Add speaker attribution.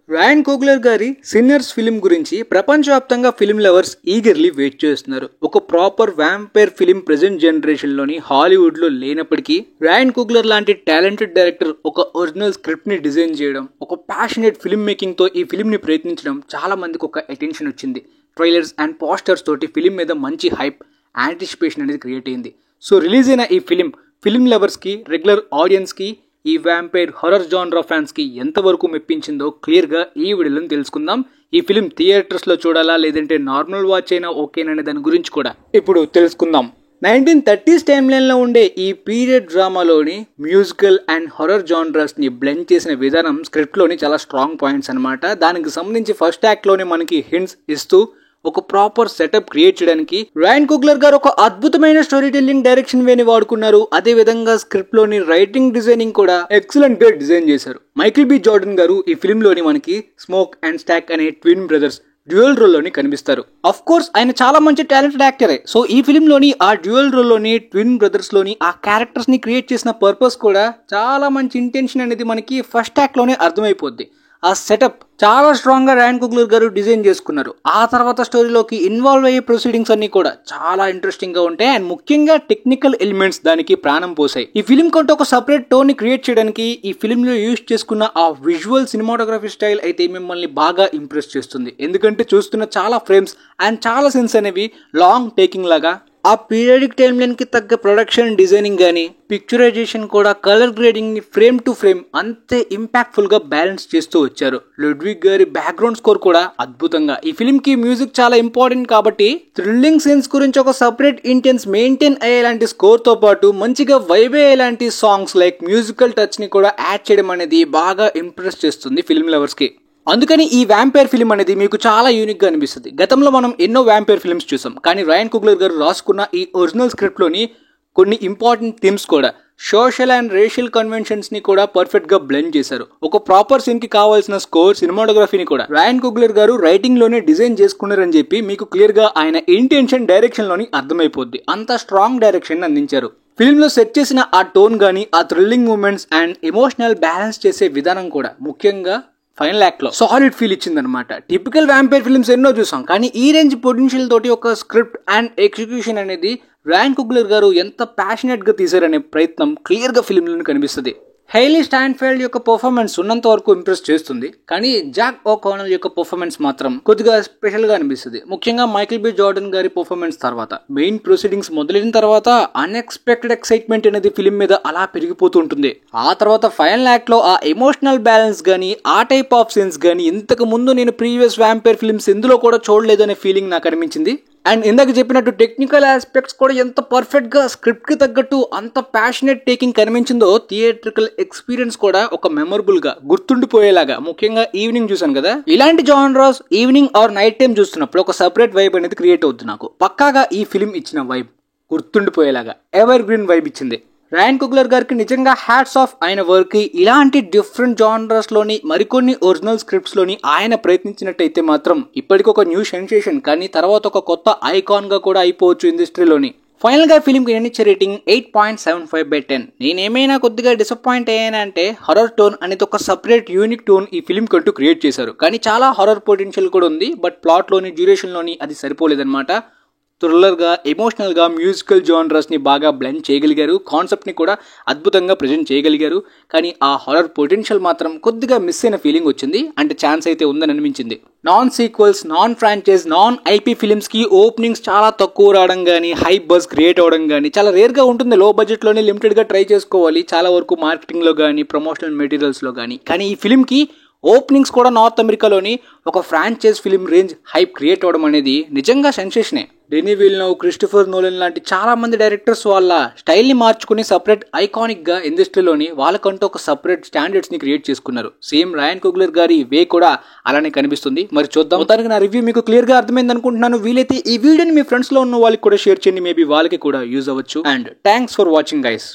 Speaker 1: రాయన్ కోగ్లర్ గారి sinners film గురించి ప్రపంచవ్యాప్తంగా ఫిలిం లవర్స్ ఈగర్లీ వెయిట్ చేస్తున్నారు. ఒక proper vampire film present generation లోని హాలీవుడ్ లో లేనప్పటికీ రాయన్ కోగ్లర్ లాంటి టాలెంటెడ్ డైరెక్టర్ ఒక ఒరిజినల్ స్క్రిప్ట్ ని డిజైన్ చేయడం, ఒక ప్యాషనేట్ ఫిలిం మేకింగ్ తో ఈ ఫిలిం ని ప్రయత్నించడం చాలా మందికి ఒక అటెన్షన్ వచ్చింది. ట్రైలర్స్ అండ్ పోస్టర్స్ తోటి ఫిలిం మీద మంచి హైప్, యాంటిసిపేషన్ అనేది క్రియేట్ అయింది. సో రిలీజ్ అయిన ఈ ఫిలిం లవర్స్ కి, రెగ్యులర్ ఆడియన్స్ కి, ఈ వ్యాంపైర్ హొరర్ జానరా ఫ్యాన్స్ కి ఎంతవరకు మెప్పించిందో క్లియర్ గా ఈ వీడియోలో తెలుసుకుందాం. ఈ ఫిలిం థియేటర్స్ లో చూడాలా లేదంటే నార్మల్ వాచ్ అయినా ఓకేననే దాని గురించి కూడా ఇప్పుడు తెలుసుకుందాం. 1930s టైమ్ లైన్ లో ఉండే ఈ పీరియడ్ డ్రామాలోని మ్యూజికల్ అండ్ హొరర్ జానరాస్ ని బ్లెండ్ చేసిన విధానం స్క్రిప్ట్ లోని చాలా స్ట్రాంగ్ పాయింట్స్ అన్నమాట. దానికి సంబంధించి ఫస్ట్ యాక్ట్ లోనే మనకి హింట్స్ ఇస్తూ ఒక ప్రాపర్ సెటప్ క్రియేట్ చేయడానికి రాయన్ కోగ్లర్ గారు ఒక అద్భుతమైన స్టోరీ టెల్లింగ్ డైరెక్షన్ వేని వాడుకున్నారు. అదే విధంగా స్క్రిప్ట్ లోని రైటింగ్, డిజైనింగ్ కూడా ఎక్సలెంట్ గా డిజైన్ చేశారు. మైకిల్ బి జార్డన్ గారు ఈ ఫిలిం లోని మనకి స్మోక్ అండ్ స్టాక్ అనే ట్విన్ బ్రదర్స్ డ్యూయల్ రోల్ లోని కనిపిస్తారు. అఫ్ కోర్స్ ఆయన చాలా మంచి టాలెంటెడ్ యాక్టరే. సో ఈ ఫిలిం లోని ఆ డ్యూయల్ రోల్ లోని ట్విన్ బ్రదర్స్ లోని ఆ క్యారెక్టర్స్ ని క్రియేట్ చేసిన పర్పస్ కూడా చాలా మంచి ఇంటెన్షన్ అనేది మనకి ఫస్ట్ యాక్ట్ లోనే అర్థమైపోద్ది. ఆ సెటప్ చాలా స్ట్రాంగ్ గా రాయన్ కోగ్లర్ గారు డిజైన్ చేసుకున్నారు. ఆ తర్వాత స్టోరీలోకి ఇన్వాల్వ్ అయ్యే ప్రొసీడింగ్స్ అన్ని కూడా చాలా ఇంట్రెస్టింగ్ గా ఉంటాయి. అండ్ ముఖ్యంగా టెక్నికల్ ఎలిమెంట్స్ దానికి ప్రాణం పోసాయి. ఈ ఫిలిం కంటే ఒక సపరేట్ టోన్ ని క్రియేట్ చేయడానికి ఈ ఫిలిం లో యూజ్ చేసుకున్న ఆ విజువల్ సినిమాటోగ్రఫీ స్టైల్ అయితే మిమ్మల్ని బాగా ఇంప్రెస్ చేస్తుంది. ఎందుకంటే చూస్తున్న చాలా ఫ్రేమ్స్ అండ్ చాలా సీన్స్ అనేవి లాంగ్ టేకింగ్ లాగా, ఆ పీరియడిక్ టైమ్ లైన్ కి తగ్గ ప్రొడక్షన్ డిజైనింగ్ గానీ, పిక్చరైజేషన్ కూడా కలర్ గ్రేడింగ్ ని ఫ్రేమ్ టు ఫ్రేమ్ అంతే ఇంపాక్ట్ఫుల్ గా బ్యాలెన్స్ చేస్తూ వచ్చారు. లుడ్విగ్ గారి బ్యాక్గ్రౌండ్ స్కోర్ కూడా అద్భుతంగా. ఈ ఫిలిం కి మ్యూజిక్ చాలా ఇంపార్టెంట్ కాబట్టి థ్రిల్లింగ్ సీన్స్ గురించి ఒక సపరేట్ ఇంటెన్స్ మెయింటైన్ అయ్యేలాంటి స్కోర్ తో పాటు మంచిగా వైబ్ అయ్యేలాంటి సాంగ్స్ లైక్ మ్యూజికల్ టచ్ ని కూడా యాడ్ చేయడం అనేది బాగా ఇంప్రెస్ చేస్తుంది ఫిలిం లవర్స్ కి. అందుకని ఈ వ్యాంపైర్ ఫిలిం అనేది మీకు చాలా యూనిక్ గా అనిపిస్తుంది. గతంలో మనం ఎన్నో వ్యాంపైర్ ఫిల్మ్స్ చూసాం, కానీ రాయన్ కోగ్లర్ గారు రాసుకున్న ఈ ఒరిజినల్ స్క్రిప్ట్ లోని కొన్ని ఇంపార్టెంట్ థీమ్స్ కూడా, సోషల్ అండ్ రేషియల్ కన్వెన్షన్స్ ని కూడా పర్ఫెక్ట్ గా బ్లెండ్ చేశారు. ఒక ప్రాపర్ సీన్ కి కావాల్సిన స్కోర్, సినిమాటోగ్రఫీని కూడా రాయన్ కోగ్లర్ గారు రైటింగ్ లోనే డిజైన్ చేసుకున్నారని చెప్పి మీకు క్లియర్ గా ఆయన ఇంటెన్షన్ డైరెక్షన్ లోని అర్థమైపోద్ది. అంత స్ట్రాంగ్ డైరెక్షన్ అందించారు. ఫిల్మ్ లో సెట్ చేసిన ఆ టోన్ గానీ, ఆ thrilling moments and emotional balance చేసే విధానం కూడా ముఖ్యంగా ఫైనల్ యాక్ట్ లో సాలిడ్ ఫీల్ ఇచ్చిందనమాట. టిపికల్ వ్యాంపైర్ ఫిల్మ్స్ ఎన్నో చూసాం, కానీ ఈ రేంజ్ పొటెన్షియల్ తోటి ఒక స్క్రిప్ట్ అండ్ ఎగ్జిక్యూషన్ అనేది రాయన్ కోగ్లర్ గారు ఎంత ప్యాషనేట్ గా తీశారనే ప్రయత్నం క్లియర్ గా ఫిల్మ్ లో కనిపిస్తుంది. హైలీ స్టాన్ఫీల్డ్ యొక్క పర్ఫార్మెన్స్ ఉన్నంత వరకు ఇంప్రెస్ చేస్తుంది, కానీ జాక్ ఓకానెల్ యొక్క పర్ఫార్మెన్స్ మాత్రం కొద్దిగా స్పెషల్ గా అనిపిస్తుంది. ముఖ్యంగా మైకిల్ బి జార్డన్ గారి పర్ఫార్మెన్స్ తర్వాత మెయిన్ ప్రొసీడింగ్స్ మొదలైన తర్వాత అన్ఎక్స్పెక్టెడ్ ఎక్సైట్మెంట్ అనేది ఫిలిం మీద అలా పెరిగిపోతూ ఉంటుంది. ఆ తర్వాత ఫైనల్ యాక్ట్ లో ఆ ఎమోషనల్ బ్యాలెన్స్ గానీ, ఆ టైప్ ఆఫ్ సీన్స్ గానీ ఇంతకు ముందు నేను ప్రీవియస్ వ్యాంపైర్ ఫిల్మ్స్ ఎందులో కూడా చూడలేదు అనే ఫీలింగ్ నాకు అనిపించింది. అండ్ ఇందాక చెప్పినట్టు టెక్నికల్ ఆస్పెక్ట్స్ కూడా ఎంత పర్ఫెక్ట్ గా స్క్రిప్ట్ కి తగ్గట్టు అంత ప్యాషనేట్ టేకింగ్ కనిపించిందో, థియేట్రికల్ ఎక్స్పీరియన్స్ కూడా ఒక మెమరబుల్ గా గుర్తుండిపోయేలాగా. ముఖ్యంగా ఈవినింగ్ చూసాను కదా, ఇలాంటి genres evening or night time చూస్తున్నప్పుడు ఒక సపరేట్ వైబ్ అనేది క్రియేట్ అవుతుంది. నాకు పక్కాగా ఈ ఫిలిం ఇచ్చిన వైబ్ గుర్తుండిపోయేలాగా ఎవర్ గ్రీన్ వైబ్ ఇచ్చింది. రాయన్ కోగ్లర్ గారికి నిజంగా హ్యాట్స్ ఆఫ్. ఆయన వర్క్ కి ఇలాంటి డిఫరెంట్ జానర్స్ లోని మరికొన్ని ఒరిజినల్ స్క్రిప్ట్స్ లోని ఆయన ప్రయత్నించినట్టయితే మాత్రం ఇప్పటికి ఒక న్యూ సెన్సేషన్, కానీ తర్వాత ఒక కొత్త ఐకాన్ గా కూడా అయిపోవచ్చు ఇండస్ట్రీలోని. ఫైనల్ గా ఫిలిం కి నేను ఇచ్చే రేటింగ్ 8.75/10. నేనేమైనా కొద్దిగా డిసప్పాయింట్ అయ్యానా అంటే, హర్రర్ టోన్ అనేది ఒక సపరేట్ యూనిక్ టోన్ ఈ ఫిలిం కంటూ క్రియేట్ చేశారు, కానీ చాలా హర్రర్ పొటెన్షియల్ కూడా ఉంది. బట్ ప్లాట్ లోని, డ్యూరేషన్ లోని అది సరిపోలేదన్నమాట. థ్రిల్లర్ గా, ఎమోషనల్ గా, మ్యూజికల్ జానర్స్ ని బాగా బ్లెండ్ చేయగలిగారు. కాన్సెప్ట్ ని కూడా అద్భుతంగా ప్రెజెంట్ చేయగలిగారు. కానీ ఆ హారర్ పొటెన్షియల్ మాత్రం కొద్దిగా మిస్ అయిన ఫీలింగ్ వచ్చింది. అంటే ఛాన్స్ అయితే ఉందని అనిపించింది. Non sequels, non franchise, non IP films కి ఓపెనింగ్స్ చాలా తక్కువ రావడం గానీ, హై బజ్ క్రియేట్ అవడం గానీ చాలా రేర్ గా ఉంటుంది. లో బడ్జెట్ లోనే లిమిటెడ్ గా ట్రై చేసుకోవాలి చాలా వరకు, మార్కెటింగ్ లో గానీ, ప్రమోషనల్ మెటీరియల్స్ లో గానీ. కానీ ఈ ఫిలిం కి ఓపెనింగ్స్ కూడా నార్త్ అమెరికాలోని ఒక franchise film range hype create అవడం అనేది నిజంగా సెన్సేషనే. డెనీ విల్నోవ్, క్రిస్టోఫర్ నోలన్ లాంటి చాలా మంది డైరెక్టర్స్ వాళ్ళ స్టైల్ ని మార్చుకుని సపరేట్ ఐకానిక్ గా ఇండస్ట్రీలోని వాళ్ళకంటూ ఒక సపరేట్ స్టాండర్డ్స్ ని క్రియేట్ చేసుకున్నారు. సేమ్ రాయన్ కోగ్లర్ గారి వే కూడా అలానే కనిపిస్తుంది. మరి చూద్దాం. మొత్తానికి నా రివ్యూ మీకు క్లియర్ గా అర్థమైంది అనుకుంటున్నాను. వీలైతే ఈ వీడియోని మీ ఫ్రెండ్స్ లో ఉన్న వాళ్ళకి కూడా షేర్ చేయండి, మేబీ వాళ్ళకి కూడా యూజ్ అవ్వచ్చు. And thanks for watching guys.